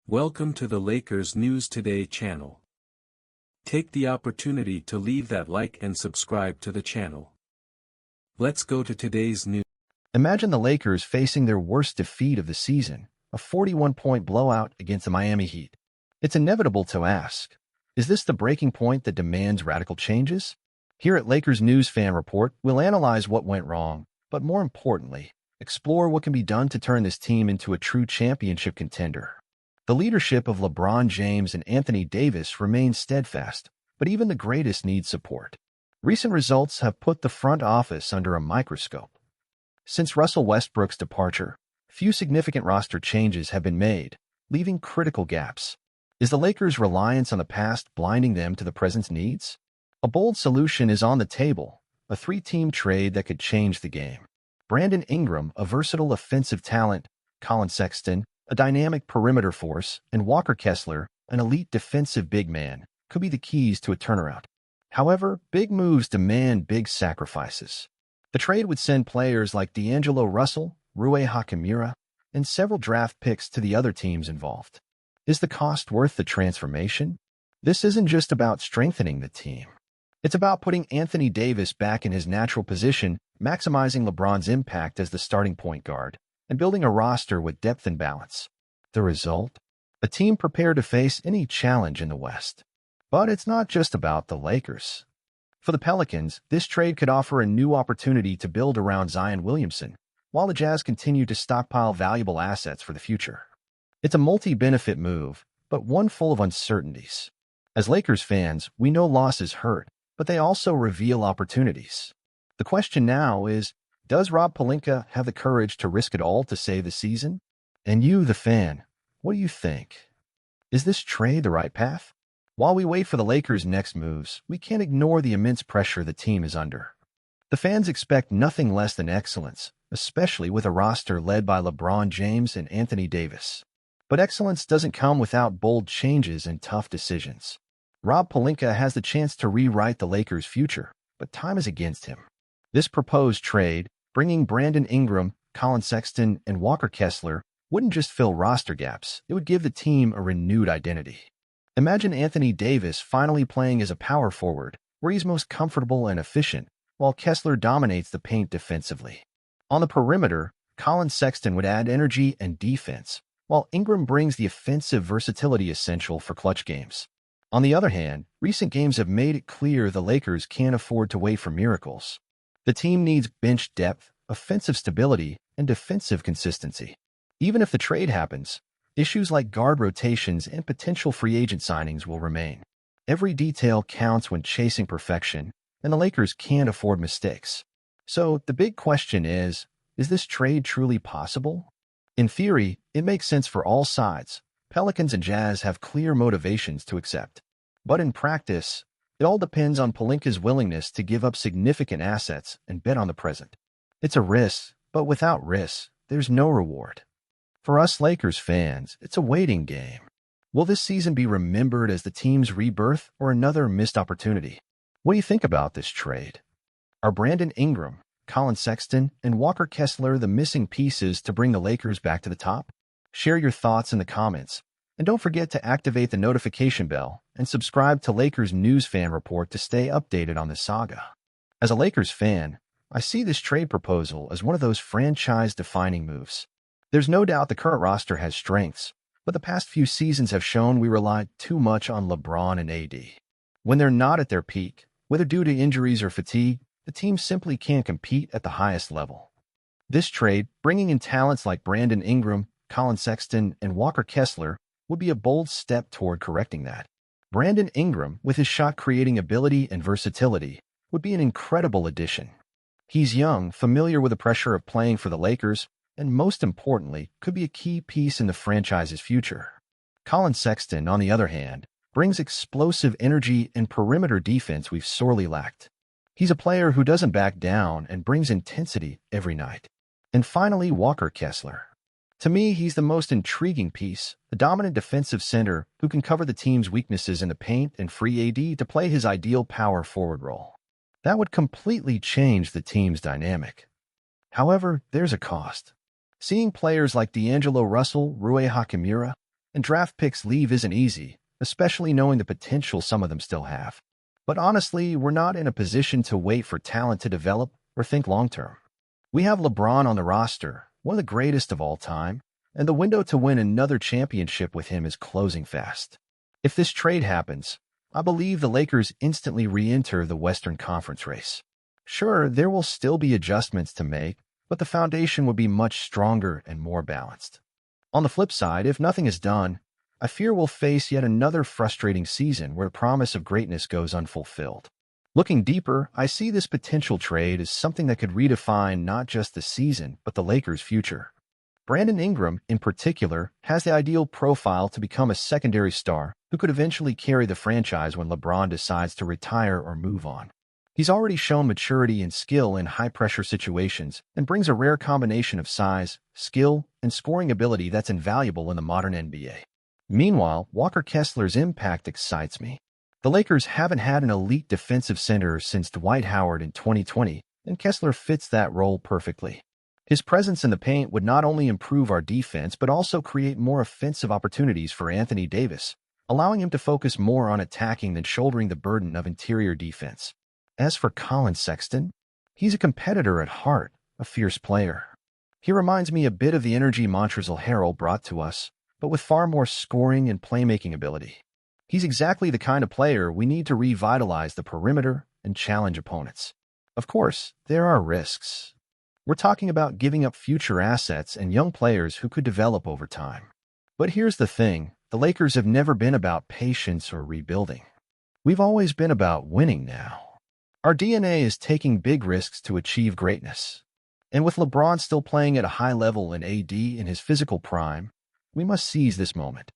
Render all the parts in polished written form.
Welcome to the Lakers News Today channel. Take the opportunity to leave that like and subscribe to the channel. Let's go to today's news. Imagine the Lakers facing their worst defeat of the season, a 41-point blowout against the Miami Heat. It's inevitable to ask, is this the breaking point that demands radical changes? Here at Lakers News Fan Report, we'll analyze what went wrong, but more importantly, explore what can be done to turn this team into a true championship contender. The leadership of LeBron James and Anthony Davis remains steadfast, but even the greatest need support. Recent results have put the front office under a microscope. Since Russell Westbrook's departure, few significant roster changes have been made, leaving critical gaps. Is the Lakers' reliance on the past blinding them to the present's needs? A bold solution is on the table, a three-team trade that could change the game. Brandon Ingram, a versatile offensive talent, Colin Sexton, a dynamic perimeter force, and Walker Kessler, an elite defensive big man, could be the keys to a turnaround. However, big moves demand big sacrifices. The trade would send players like D'Angelo Russell, Rui Hachimura, and several draft picks to the other teams involved. Is the cost worth the transformation? This isn't just about strengthening the team. It's about putting Anthony Davis back in his natural position, maximizing LeBron's impact as the starting point guard, and building a roster with depth and balance. The result? A team prepared to face any challenge in the West. But it's not just about the Lakers. For the Pelicans, this trade could offer a new opportunity to build around Zion Williamson, while the Jazz continue to stockpile valuable assets for the future. It's a multi-benefit move, but one full of uncertainties. As Lakers fans, we know losses hurt, but they also reveal opportunities. The question now is, does Rob Pelinka have the courage to risk it all to save the season? And you, the fan, what do you think? Is this trade the right path? While we wait for the Lakers' next moves, we can't ignore the immense pressure the team is under. The fans expect nothing less than excellence, especially with a roster led by LeBron James and Anthony Davis. But excellence doesn't come without bold changes and tough decisions. Rob Pelinka has the chance to rewrite the Lakers' future, but time is against him. This proposed trade, bringing Brandon Ingram, Colin Sexton, and Walker Kessler, wouldn't just fill roster gaps, it would give the team a renewed identity. Imagine Anthony Davis finally playing as a power forward, where he's most comfortable and efficient, while Kessler dominates the paint defensively. On the perimeter, Colin Sexton would add energy and defense, while Ingram brings the offensive versatility essential for clutch games. On the other hand, recent games have made it clear the Lakers can't afford to wait for miracles. The team needs bench depth, offensive stability, and defensive consistency. Even if the trade happens, issues like guard rotations and potential free agent signings will remain. Every detail counts when chasing perfection, and the Lakers can't afford mistakes. So the big question is this trade truly possible? In theory, it makes sense for all sides. Pelicans and Jazz have clear motivations to accept. But in practice, it all depends on Pelinka's willingness to give up significant assets and bet on the present. It's a risk, but without risk, there's no reward. For us Lakers fans, it's a waiting game. Will this season be remembered as the team's rebirth or another missed opportunity? What do you think about this trade? Are Brandon Ingram, Colin Sexton, and Walker Kessler the missing pieces to bring the Lakers back to the top? Share your thoughts in the comments. And don't forget to activate the notification bell and subscribe to Lakers News Fan Report to stay updated on this saga. As a Lakers fan, I see this trade proposal as one of those franchise-defining moves. There's no doubt the current roster has strengths, but the past few seasons have shown we relied too much on LeBron and AD. When they're not at their peak, whether due to injuries or fatigue, the team simply can't compete at the highest level. This trade, bringing in talents like Brandon Ingram, Colin Sexton, and Walker Kessler, would be a bold step toward correcting that. Brandon Ingram, with his shot-creating ability and versatility, would be an incredible addition. He's young, familiar with the pressure of playing for the Lakers, and most importantly, could be a key piece in the franchise's future. Colin Sexton, on the other hand, brings explosive energy and perimeter defense we've sorely lacked. He's a player who doesn't back down and brings intensity every night. And finally, Walker Kessler. To me, he's the most intriguing piece, a dominant defensive center who can cover the team's weaknesses in the paint and free AD to play his ideal power forward role. That would completely change the team's dynamic. However, there's a cost. Seeing players like D'Angelo Russell, Rui Hachimura, And draft picks leave isn't easy, especially knowing the potential some of them still have. But honestly, we're not in a position to wait for talent to develop or think long-term. We have LeBron on the roster, one of the greatest of all time, and the window to win another championship with him is closing fast. If this trade happens, I believe the Lakers instantly re-enter the Western Conference race. Sure, there will still be adjustments to make, but the foundation would be much stronger and more balanced. On the flip side, if nothing is done, I fear we'll face yet another frustrating season where the promise of greatness goes unfulfilled. Looking deeper, I see this potential trade as something that could redefine not just the season, but the Lakers' future. Brandon Ingram, in particular, has the ideal profile to become a secondary star who could eventually carry the franchise when LeBron decides to retire or move on. He's already shown maturity and skill in high-pressure situations and brings a rare combination of size, skill, and scoring ability that's invaluable in the modern NBA. Meanwhile, Walker Kessler's impact excites me. The Lakers haven't had an elite defensive center since Dwight Howard in 2020, and Kessler fits that role perfectly. His presence in the paint would not only improve our defense but also create more offensive opportunities for Anthony Davis, allowing him to focus more on attacking than shouldering the burden of interior defense. As for Colin Sexton, he's a competitor at heart, a fierce player. He reminds me a bit of the energy Montrezl Harrell brought to us, but with far more scoring and playmaking ability. He's exactly the kind of player we need to revitalize the perimeter and challenge opponents. Of course, there are risks. We're talking about giving up future assets and young players who could develop over time. But here's the thing, the Lakers have never been about patience or rebuilding. We've always been about winning now. Our DNA is taking big risks to achieve greatness. And with LeBron still playing at a high level and AD in his physical prime, we must seize this moment.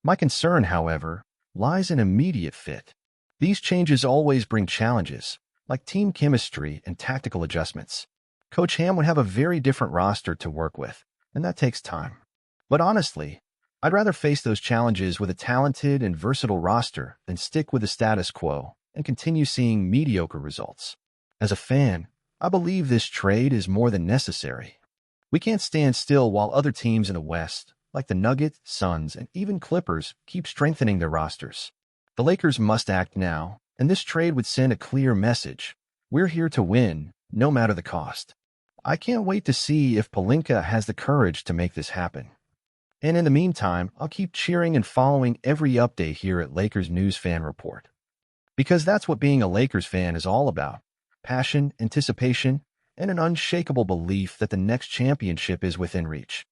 My concern, however, lies in immediate fit. These changes always bring challenges, like team chemistry and tactical adjustments. Coach Ham would have a very different roster to work with, and that takes time. But honestly, I'd rather face those challenges with a talented and versatile roster than stick with the status quo and continue seeing mediocre results. As a fan, I believe this trade is more than necessary. We can't stand still while other teams in the West, like the Nuggets, Suns, and even Clippers, keep strengthening their rosters. The Lakers must act now, and this trade would send a clear message. We're here to win, no matter the cost. I can't wait to see if Pelinka has the courage to make this happen. And in the meantime, I'll keep cheering and following every update here at Lakers News Fan Report. Because that's what being a Lakers fan is all about. Passion, anticipation, and an unshakable belief that the next championship is within reach.